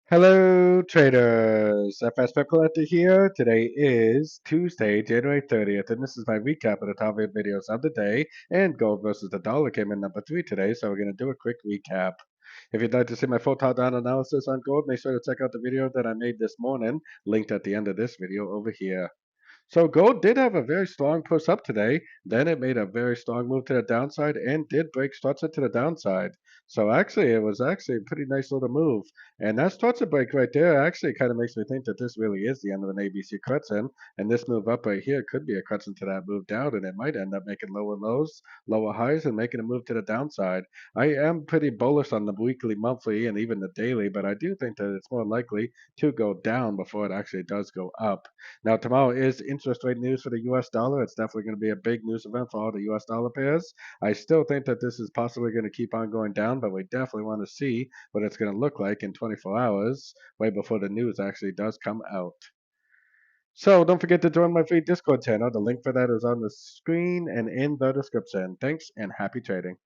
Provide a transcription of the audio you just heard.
Hello, traders. FX Pip Collector here. Today is Tuesday, January 30th, and this is my recap of the top 8 videos of the day. And gold versus the dollar came in number 3 today, so we're going to do a quick recap. If you'd like to see my full top-down analysis on gold, make sure to check out the video that I made this morning, linked at the end of this video over here. So gold did have a very strong push up today. Then it made a very strong move to the downside and did break structure to the downside. So actually, it was actually a pretty nice little move. And that structure break right there actually kind of makes me think that this really is the end of an ABC correction. And this move up right here could be a correction to that move down, and it might end up making lower lows, lower highs, and making a move to the downside. I am pretty bullish on the weekly, monthly, and even the daily, but I do think that it's more likely to go down before it actually does go up. Now, tomorrow is interest rate news for the US dollar. It's definitely going to be a big news event for all the US dollar pairs. I still think that this is possibly going to keep on going down, but we definitely want to see what it's going to look like in 24 hours, way before the news actually does come out. So don't forget to join my free Discord channel. The link for that is on the screen and in the description. Thanks and happy trading.